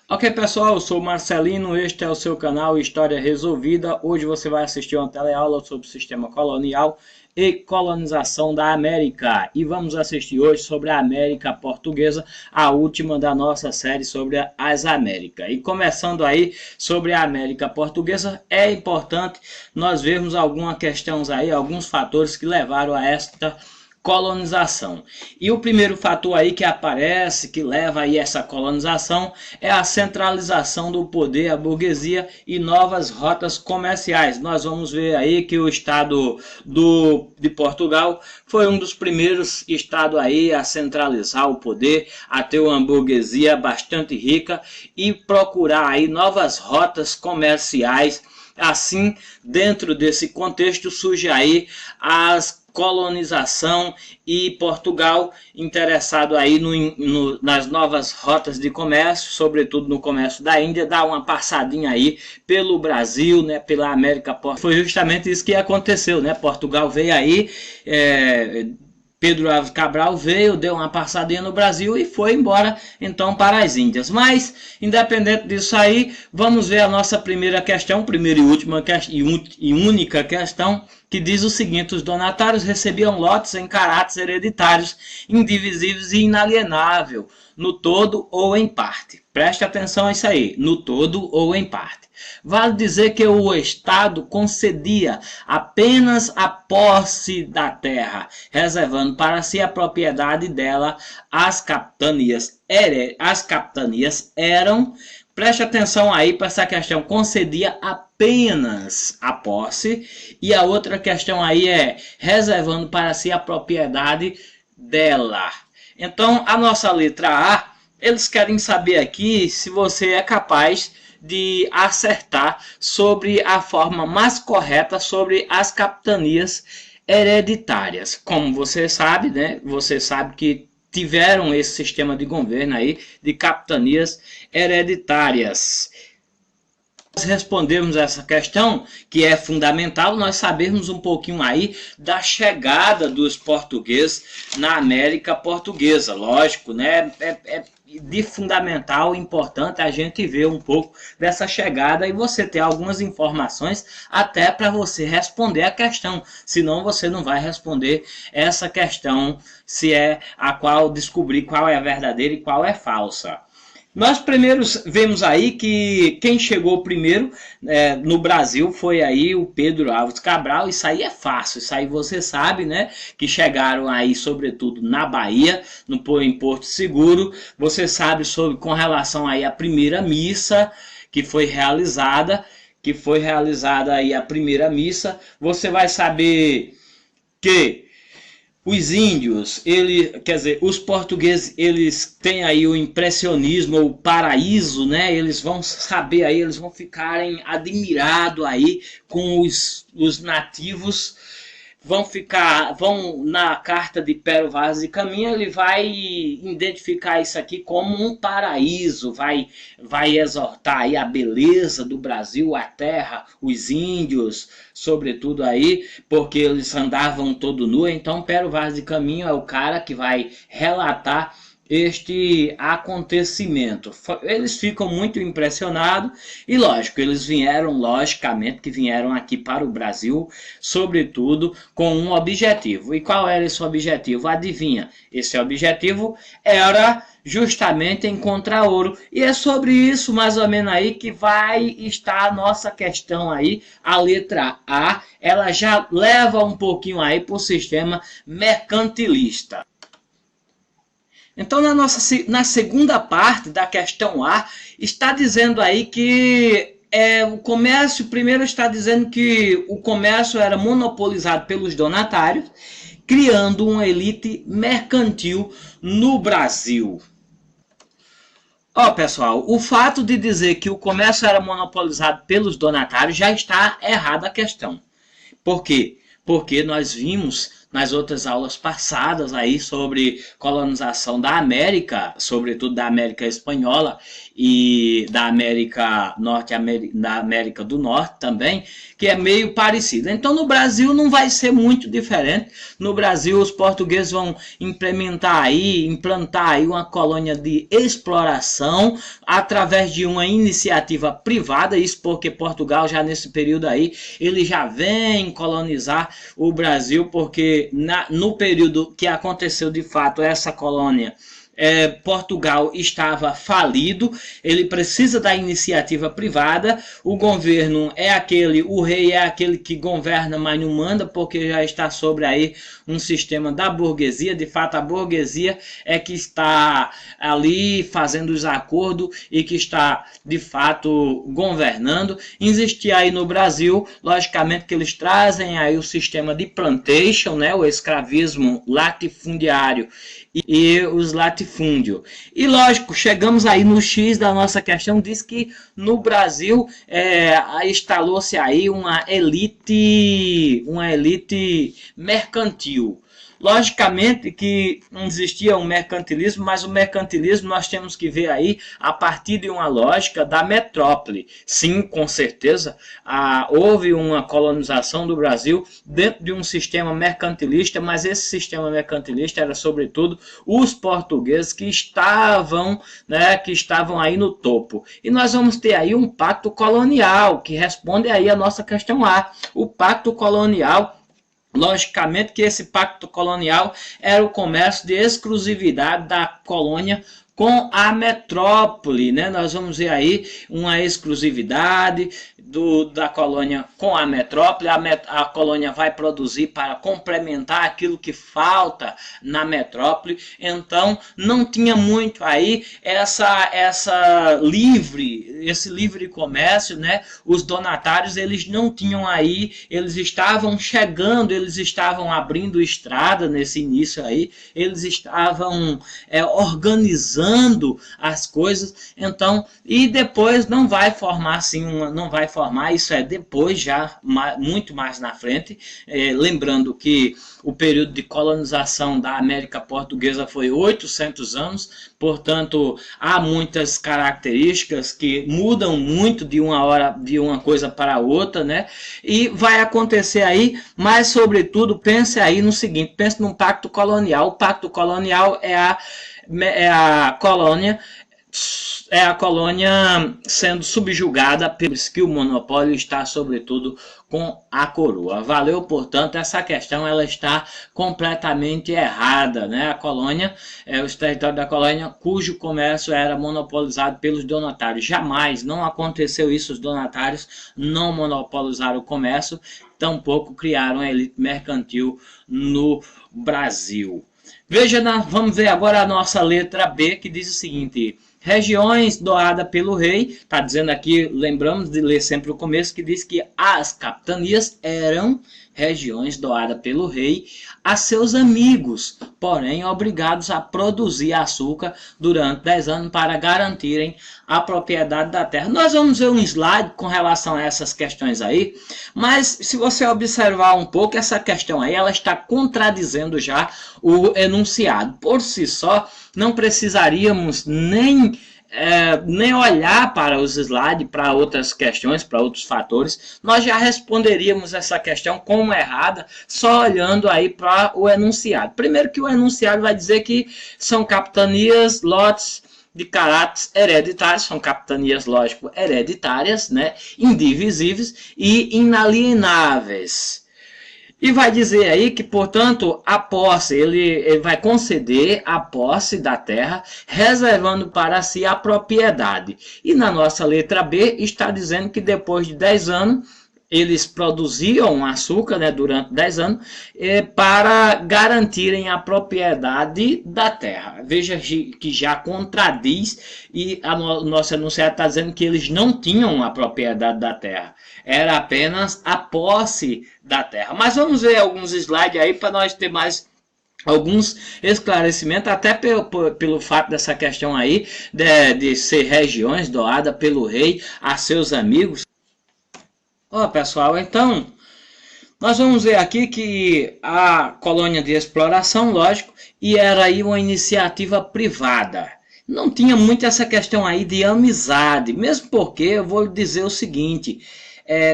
Ok, pessoal, eu sou o Marcelino, este é o seu canal História Resolvida. Hoje você vai assistir uma teleaula sobre o sistema colonial e colonização da América. E vamos assistir hoje sobre a América Portuguesa, a última da nossa série sobre as Américas. E começando aí sobre a América Portuguesa, é importante nós vermos algumas questões aí, alguns fatores que levaram a esta colonização. E o primeiro fator aí que aparece, que leva aí essa colonização, é a centralização do poder, a burguesia e novas rotas comerciais. Nós vamos ver aí que o estado de Portugal foi um dos primeiros estados aí a centralizar o poder, a ter uma burguesia bastante rica e procurar aí novas rotas comerciais. Assim, dentro desse contexto surge aí as colonização e Portugal interessado aí nas novas rotas de comércio, sobretudo no comércio da Índia, dá uma passadinha aí pelo Brasil, né, pela América. Foi justamente isso que aconteceu, né? Portugal veio aí, Pedro Álvares Cabral veio, deu uma passadinha no Brasil e foi embora então para as Índias. Mas, independente disso aí, vamos ver a nossa primeira questão, primeira e última e única questão, que diz o seguinte: os donatários recebiam lotes em caráteres hereditários, indivisíveis e inalienável, no todo ou em parte. Preste atenção a isso aí, no todo ou em parte. Vale dizer que o Estado concedia apenas a posse da terra, reservando para si a propriedade dela. As capitanias eram, preste atenção aí para essa questão, concedia apenas a posse, e a outra questão aí é reservando para si a propriedade dela. Então, a nossa letra A, eles querem saber aqui se você é capaz de acertar sobre a forma mais correta sobre as capitanias hereditárias. Como você sabe, né? Você sabe que tiveram esse sistema de governo aí de capitanias hereditárias. Nós respondemos essa questão, que é fundamental nós sabermos um pouquinho aí da chegada dos portugueses na América Portuguesa. Lógico, né? É de fundamental, importante a gente ver um pouco dessa chegada e você ter algumas informações até para você responder a questão. Senão você não vai responder essa questão, se é a qual descobrir qual é a verdadeira e qual é falsa. Nós primeiros vemos aí que quem chegou primeiro no Brasil foi aí o Pedro Álvares Cabral. Isso aí é fácil, isso aí você sabe, né? Que chegaram aí sobretudo na Bahia, em Porto Seguro. Você sabe sobre com relação aí à primeira missa que foi realizada, aí a primeira missa. Você vai saber que os índios, os portugueses, eles têm aí o impressionismo, o paraíso, né? Eles vão saber aí, eles vão ficarem admirados aí com os nativos, vão na carta de Pero Vaz de Caminha, ele vai identificar isso aqui como um paraíso, vai exortar aí a beleza do Brasil, a terra, os índios, sobretudo aí, porque eles andavam todo nu. Então Pero Vaz de Caminha é o cara que vai relatar este acontecimento. Eles ficam muito impressionados e lógico, eles logicamente que vieram aqui para o Brasil, sobretudo com um objetivo. E qual era esse objetivo? Adivinha? Esse objetivo era justamente encontrar ouro. E é sobre isso mais ou menos aí que vai estar a nossa questão aí, a letra A. Ela já leva um pouquinho aí para o sistema mercantilista. Então, na segunda parte da questão A, está dizendo aí que o comércio, primeiro está dizendo que o comércio era monopolizado pelos donatários, criando uma elite mercantil no Brasil. Ó, pessoal, o fato de dizer que o comércio era monopolizado pelos donatários já está errada a questão. Por quê? Porque nós vimos nas outras aulas passadas aí sobre colonização da América, sobretudo da América Espanhola e da América Norte, da América do Norte também, que é meio parecido. Então no Brasil não vai ser muito diferente. No Brasil os portugueses vão implantar aí uma colônia de exploração através de uma iniciativa privada, isso porque Portugal já nesse período aí, ele já vem colonizar o Brasil, porque no período que aconteceu de fato essa colônia, Portugal estava falido, ele precisa da iniciativa privada, o governo é aquele, o rei é aquele que governa, mas não manda, porque já está sobre aí um sistema da burguesia. De fato a burguesia é que está ali fazendo os acordos e que está de fato governando. Existia aí no Brasil, logicamente que eles trazem aí o sistema de plantation, né, o escravismo latifundiário e os latifúndios. E lógico, chegamos aí no X da nossa questão, diz que no Brasil instalou-se aí uma elite mercantil. Logicamente que não existia um mercantilismo, mas o mercantilismo nós temos que ver aí a partir de uma lógica da metrópole. Sim, com certeza, houve uma colonização do Brasil dentro de um sistema mercantilista, mas esse sistema mercantilista era sobretudo os portugueses que estavam aí no topo. E nós vamos ter aí um pacto colonial, que responde aí a nossa questão A. O pacto colonial, logicamente que esse pacto colonial era o comércio de exclusividade da colônia com a metrópole, né? Nós vamos ver aí uma exclusividade da colônia com a metrópole. A colônia vai produzir para complementar aquilo que falta na metrópole. Então não tinha muito aí esse livre comércio, né? Os donatários, eles não tinham aí, eles estavam chegando, eles estavam abrindo estrada nesse início aí, eles estavam organizando as coisas. Então, e depois não vai formar assim isso é depois, já muito mais na frente. Lembrando que o período de colonização da América Portuguesa foi 800 anos, portanto há muitas características que mudam muito de uma coisa para outra, né? E vai acontecer aí, mas sobretudo pense aí no seguinte, pense num pacto colonial. O pacto colonial é a colônia sendo subjugada, pelo que o monopólio está sobretudo com a coroa. Valeu, portanto, essa questão ela está completamente errada, né? A colônia, os territórios da colônia, cujo comércio era monopolizado pelos donatários. Jamais, não aconteceu isso, os donatários não monopolizaram o comércio, tampouco criaram a elite mercantil no Brasil. Veja, vamos ver agora a nossa letra B, que diz o seguinte: regiões doadas pelo rei. Está dizendo aqui, lembramos de ler sempre o começo, que diz que as capitanias eram regiões doadas pelo rei a seus amigos, porém obrigados a produzir açúcar durante 10 anos para garantirem a propriedade da terra. Nós vamos ver um slide com relação a essas questões aí, mas se você observar um pouco, essa questão aí, ela está contradizendo já o enunciado. Por si só, não precisaríamos nem olhar para os slides, para outras questões, para outros fatores. Nós já responderíamos essa questão como errada, só olhando aí para o enunciado. Primeiro que o enunciado vai dizer que são capitanias, lotes de caráteres hereditários, são capitanias, lógico, hereditárias, né, indivisíveis e inalienáveis. E vai dizer aí que, portanto, a posse, ele vai conceder a posse da terra, reservando para si a propriedade. E na nossa letra B está dizendo que depois de 10 anos, eles produziam açúcar, né, durante 10 anos, para garantirem a propriedade da terra. Veja que já contradiz, e o nosso enunciado está dizendo que eles não tinham a propriedade da terra. Era apenas a posse da terra. Mas vamos ver alguns slides aí para nós ter mais alguns esclarecimentos, até pelo fato dessa questão aí de ser regiões doadas pelo rei a seus amigos. Ó, pessoal, então Nós vamos ver aqui que a colônia de exploração, lógico, e era aí uma iniciativa privada. Não tinha muito essa questão aí de amizade, mesmo porque eu vou dizer o seguinte,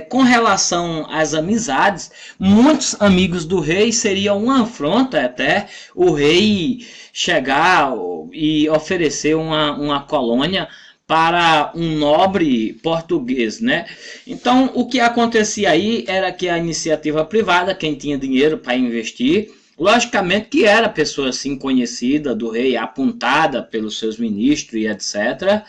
com relação às amizades, muitos amigos do rei seriam uma afronta até o rei chegar e oferecer uma colônia para um nobre português, né? Então, o que acontecia aí era que a iniciativa privada, quem tinha dinheiro para investir, logicamente que era pessoa assim conhecida do rei, apontada pelos seus ministros e etc.,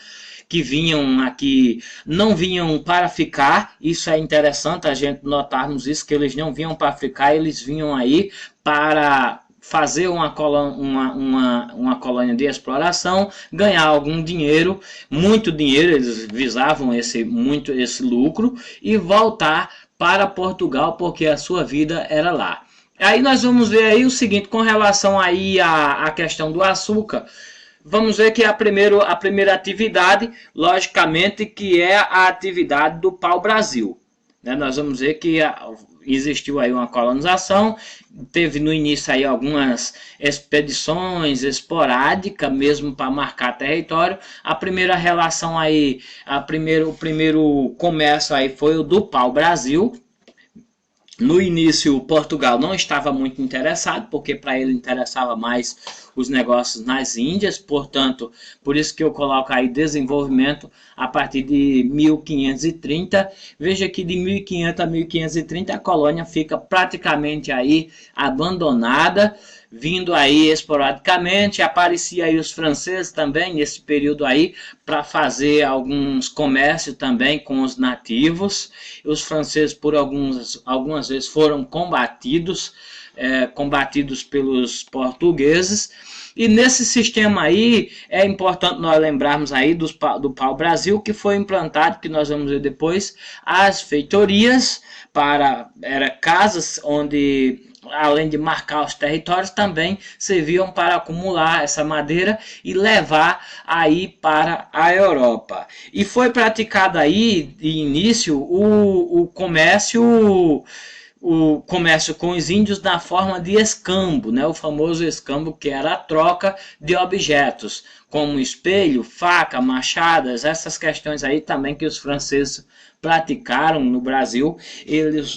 que vinham aqui, não vinham para ficar, isso é interessante a gente notarmos isso, que eles não vinham para ficar, eles vinham aí para fazer uma colônia de exploração, ganhar algum dinheiro, muito dinheiro, eles visavam esse lucro, e voltar para Portugal, porque a sua vida era lá. Aí nós vamos ver aí o seguinte, com relação aí à questão do açúcar, vamos ver que a primeira atividade, logicamente, que é a atividade do pau-brasil. Né? Nós vamos ver que existiu aí uma colonização, teve no início aí algumas expedições esporádicas, mesmo para marcar território. A primeira relação aí, o primeiro comércio aí foi o do pau-brasil. No início, Portugal não estava muito interessado, porque para ele interessava mais os negócios nas Índias, portanto, por isso que eu coloco aí desenvolvimento a partir de 1530. Veja que de 1500 a 1530 a colônia fica praticamente aí abandonada, vindo aí esporadicamente, aparecia aí os franceses também nesse período aí para fazer alguns comércios também com os nativos. Os franceses por algumas vezes foram combatidos pelos portugueses. E nesse sistema aí, é importante nós lembrarmos aí do pau-brasil, que foi implantado, que nós vamos ver depois, as feitorias, era casas onde, além de marcar os territórios, também serviam para acumular essa madeira e levar aí para a Europa. E foi praticado aí, de início, o comércio com os índios na forma de escambo, né? O famoso escambo, que era a troca de objetos, como espelho, faca, machadas, essas questões aí também que os franceses praticaram no Brasil,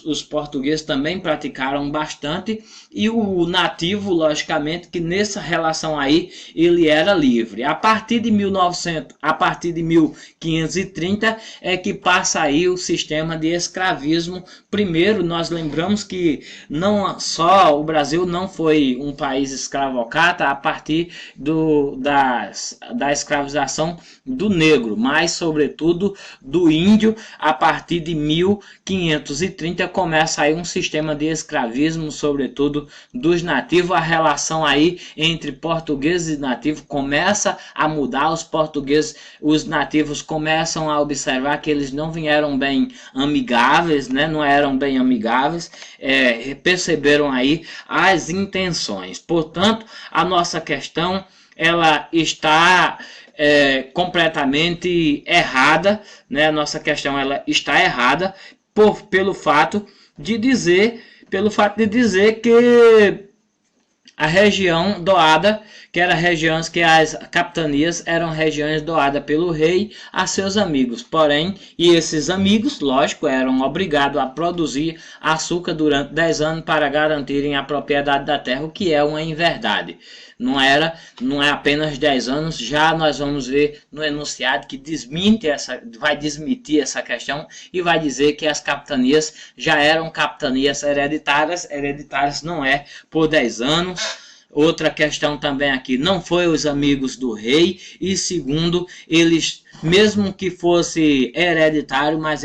os portugueses também praticaram bastante, e o nativo, logicamente, que nessa relação aí ele era livre. A partir de 1530 é que passa aí o sistema de escravismo. Primeiro, nós lembramos que não só o Brasil não foi um país escravocrata a partir da escravização do negro, mas sobretudo do índio. A partir de 1530 começa aí um sistema de escravismo, sobretudo dos nativos. A relação aí entre portugueses e nativos começa a mudar. Os nativos começam a observar que eles não vieram bem amigáveis, né? Não eram bem amigáveis, perceberam aí as intenções. Portanto, a nossa questão ela está completamente errada, né? A nossa questão ela está errada pelo fato de dizer que a região doada, que as capitanias eram regiões doadas pelo rei a seus amigos. Porém, esses amigos, lógico, eram obrigados a produzir açúcar durante 10 anos para garantirem a propriedade da terra, o que é uma inverdade. Não é apenas 10 anos, já nós vamos ver no enunciado que vai desmentir essa questão e vai dizer que as capitanias já eram capitanias hereditárias não é por 10 anos. Outra questão também aqui, não foi os amigos do rei, e segundo, eles, mesmo que fosse hereditário, mas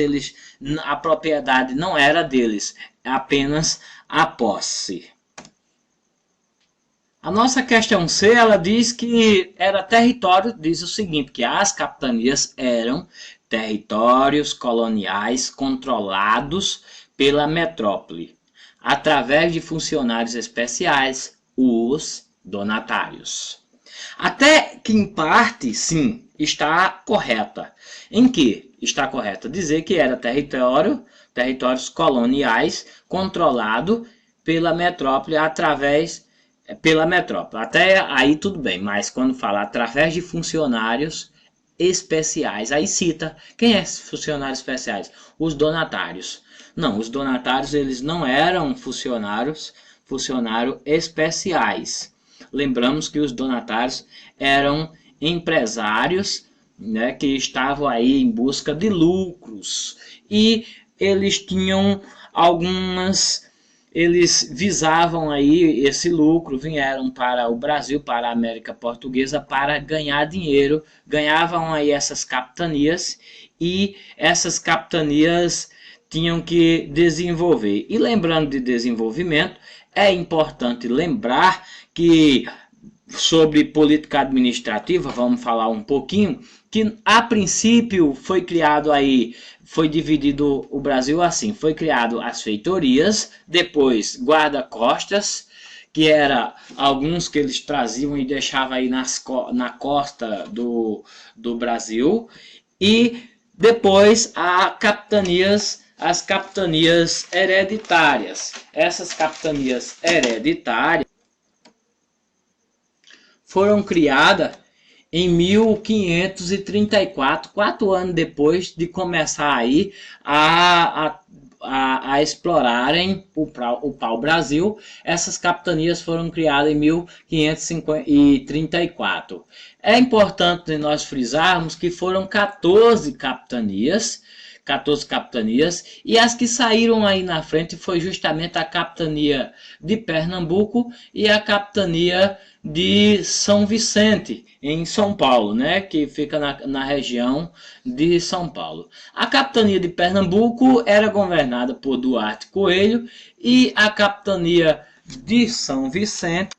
a propriedade não era deles, apenas a posse. A nossa questão C, ela diz que era território, diz o seguinte, que as capitanias eram territórios coloniais controlados pela metrópole, através de funcionários especiais, os donatários. Até que em parte, sim, está correta. Em que está correta? Dizer que era territórios coloniais controlado pela metrópole pela metrópole. Até aí tudo bem, mas quando fala através de funcionários especiais, aí cita quem é funcionários especiais? Os donatários. Não, os donatários eles não eram funcionários especiais. Lembramos que os donatários eram empresários, né, que estavam aí em busca de lucros e eles tinham eles visavam aí esse lucro, vieram para o Brasil, para a América Portuguesa para ganhar dinheiro, ganhavam aí essas capitanias e essas capitanias tinham que desenvolver. E lembrando de desenvolvimento, é importante lembrar que sobre política administrativa, vamos falar um pouquinho, que a princípio foi criado aí, foi dividido o Brasil assim, foi criado as feitorias, depois guarda-costas, que era alguns que eles traziam e deixavam aí na costa do Brasil, e depois as capitanias hereditárias. Essas capitanias hereditárias foram criadas em 1534, 4 anos depois de começar aí a explorarem o pau-brasil. Essas capitanias foram criadas em 1534. É importante nós frisarmos que foram 14 capitanias, e as que saíram aí na frente foi justamente a capitania de Pernambuco e a capitania de São Vicente, em São Paulo, né, que fica na região de São Paulo. A capitania de Pernambuco era governada por Duarte Coelho e a capitania de São Vicente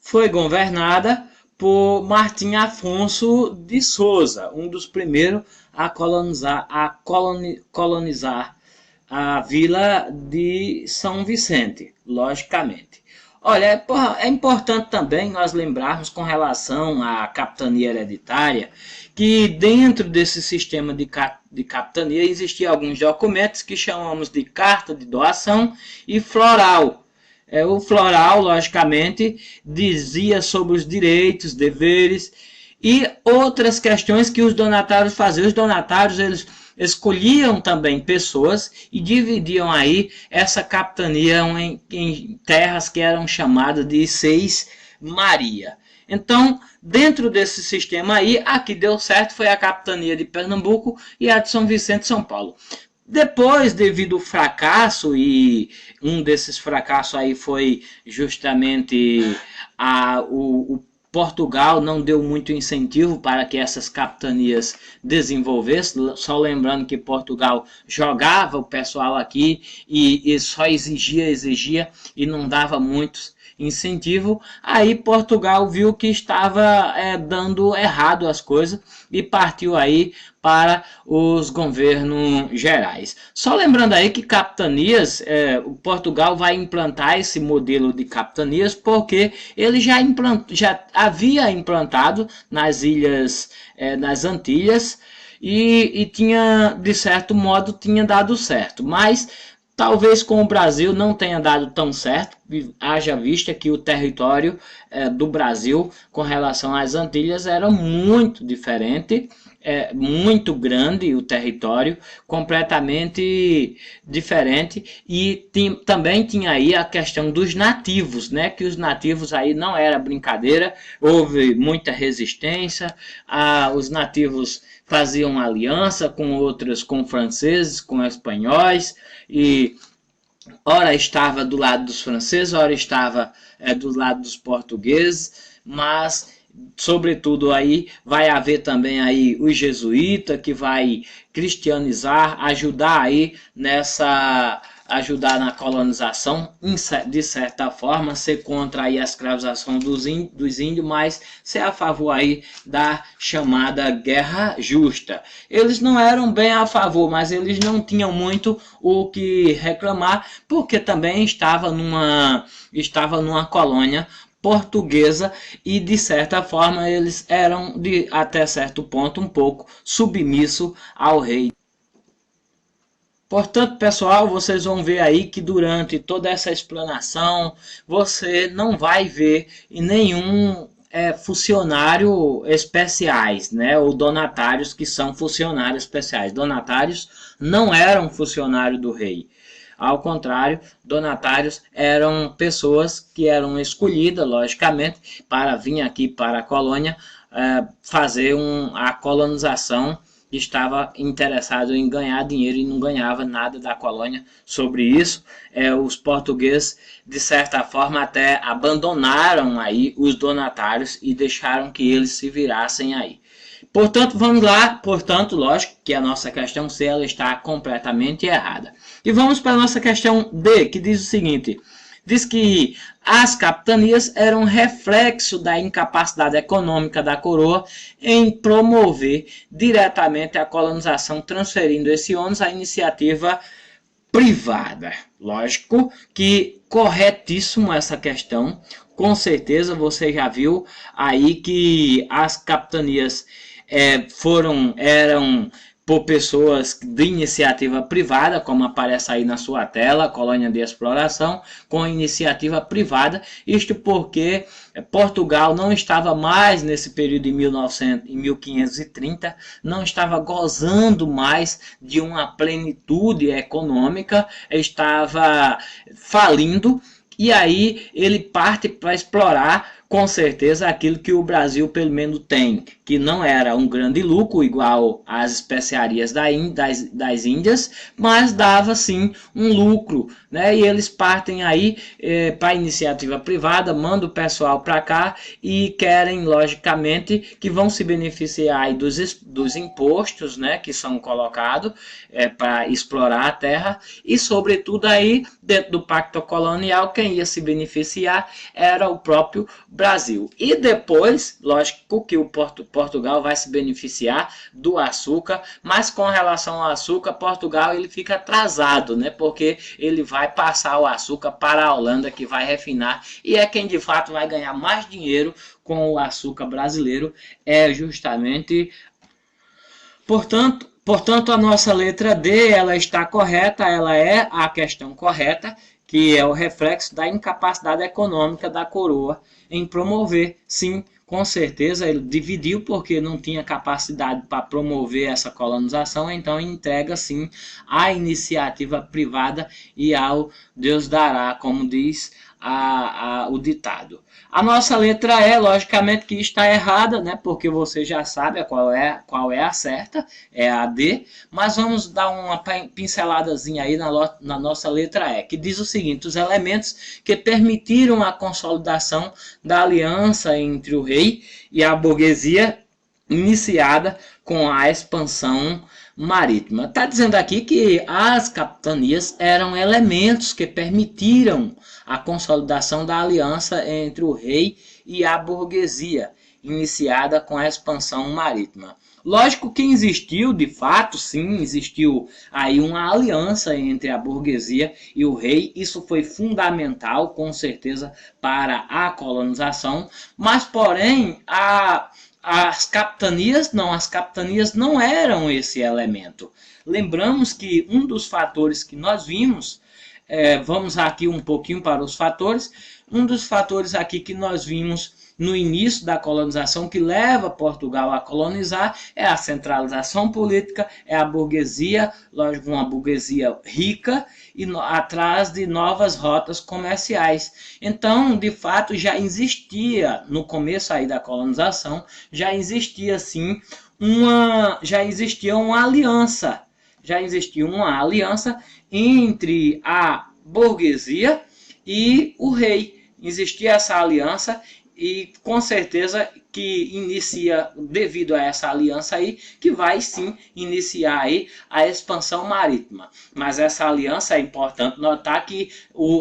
foi governada por Martim Afonso de Souza, um dos primeiros a colonizar a vila de São Vicente, logicamente. Olha, é importante também nós lembrarmos com relação à capitania hereditária que dentro desse sistema de capitania existiam alguns documentos que chamamos de carta de doação e floral. O floral, logicamente, dizia sobre os direitos, deveres e outras questões que os donatários faziam. Os donatários, eles escolhiam também pessoas e dividiam aí essa capitania em terras que eram chamadas de Seis Maria. Então, dentro desse sistema aí, a que deu certo foi a capitania de Pernambuco e a de São Vicente e São Paulo. Depois, devido ao fracasso, e um desses fracassos aí foi justamente o Portugal não deu muito incentivo para que essas capitanias desenvolvessem, só lembrando que Portugal jogava o pessoal aqui e só exigia e não dava muitos incentivo. Aí Portugal viu que estava dando errado as coisas e partiu aí para os governos gerais. Só lembrando aí que capitanias, Portugal vai implantar esse modelo de capitanias porque ele já havia implantado nas ilhas, nas Antilhas e tinha, de certo modo, tinha dado certo, mas talvez com o Brasil não tenha dado tão certo, haja vista que o território do Brasil com relação às Antilhas era muito diferente, muito grande o território, completamente diferente, e também tinha aí a questão dos nativos, né, que os nativos aí não era brincadeira, houve muita resistência, os nativos faziam aliança com outros, com franceses, com espanhóis, e ora estava do lado dos franceses, ora estava do lado dos portugueses, mas sobretudo aí vai haver também aí o jesuíta que vai cristianizar, ajudar na colonização, de certa forma, ser contra aí a escravização dos índios, mas ser a favor aí da chamada Guerra Justa. Eles não eram bem a favor, mas eles não tinham muito o que reclamar, porque também estava numa colônia portuguesa e de certa forma eles eram até certo ponto um pouco submisso ao rei. Portanto, pessoal, vocês vão ver aí que durante toda essa explanação você não vai ver nenhum funcionário especiais, né, ou donatários que são funcionários especiais. Donatários não eram funcionário do rei. Ao contrário, donatários eram pessoas que eram escolhidas, logicamente, para vir aqui para a colônia fazer a colonização. Estava interessado em ganhar dinheiro e não ganhava nada da colônia. Sobre isso, os portugueses, de certa forma, até abandonaram aí os donatários e deixaram que eles se virassem aí. Portanto, vamos lá. Portanto, lógico que a nossa questão C ela está completamente errada. E vamos para a nossa questão D, que diz o seguinte: diz que as capitanias eram reflexo da incapacidade econômica da coroa em promover diretamente a colonização, transferindo esse ônus à iniciativa privada. Lógico que corretíssimo essa questão. Com certeza você já viu aí que as capitanias eram por pessoas de iniciativa privada, como aparece aí na sua tela, colônia de exploração, com iniciativa privada, isto porque Portugal não estava mais nesse período em 1530, não estava gozando mais de uma plenitude econômica, estava falindo, e aí ele parte para explorar com certeza aquilo que o Brasil pelo menos tem, que não era um grande lucro igual às especiarias das Índias, mas dava sim um lucro, né? E eles partem aí para a iniciativa privada, mandam o pessoal para cá e querem logicamente que vão se beneficiar aí dos impostos, né, que são colocados para explorar a terra, e sobretudo aí dentro do pacto colonial quem ia se beneficiar era o próprio Brasil. E depois, lógico que o Portugal vai se beneficiar do açúcar, mas com relação ao açúcar, Portugal ele fica atrasado, né? Porque ele vai passar o açúcar para a Holanda, que vai refinar, e é quem de fato vai ganhar mais dinheiro com o açúcar brasileiro, é justamente. Portanto, a nossa letra D ela está correta, ela é a questão correta, que é o reflexo da incapacidade econômica da coroa em promover, sim, com certeza, ele dividiu porque não tinha capacidade para promover essa colonização, então entrega, sim, à iniciativa privada e ao Deus dará, como diz o ditado. A nossa letra E, logicamente que está errada, né? Porque você já sabe qual é a certa, é a D, mas vamos dar uma pinceladazinha aí na nossa letra E, que diz o seguinte: os elementos que permitiram a consolidação da aliança entre o rei e a burguesia iniciada com a expansão marítima. Está dizendo aqui que as capitanias eram elementos que permitiram a consolidação da aliança entre o rei e a burguesia, iniciada com a expansão marítima. Lógico que existiu, de fato, sim, existiu aí uma aliança entre a burguesia e o rei. Isso foi fundamental, com certeza, para a colonização, mas, porém, as capitanias não eram esse elemento. Lembramos que um dos fatores que nós vimos, vamos aqui um pouquinho para os fatores, um dos fatores aqui que nós vimos no início da colonização que leva Portugal a colonizar é a centralização política, é a burguesia, lógico, uma burguesia rica e atrás de novas rotas comerciais. Então, de fato, já existia no começo aí da colonização, já existia sim uma aliança, entre a burguesia e o rei. Existia essa aliança e com certeza que inicia, devido a essa aliança aí, que vai sim iniciar aí a expansão marítima. Mas essa aliança é importante notar que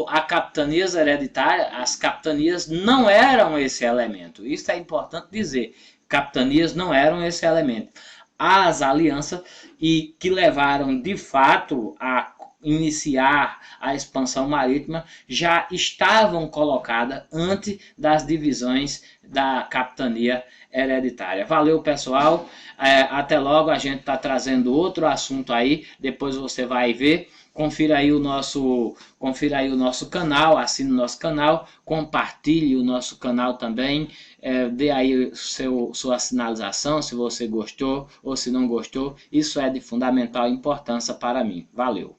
a capitanias hereditária, as capitanias não eram esse elemento. Isso é importante dizer. Capitanias não eram esse elemento. As alianças e que levaram de fato a iniciar a expansão marítima já estavam colocadas antes das divisões da capitania hereditária. Valeu, pessoal. Até logo, a gente está trazendo outro assunto aí, depois você vai ver. Confira aí o nosso canal, assine o nosso canal, compartilhe o nosso canal também, dê aí sua sinalização se você gostou ou se não gostou. Isso é de fundamental importância para mim. Valeu!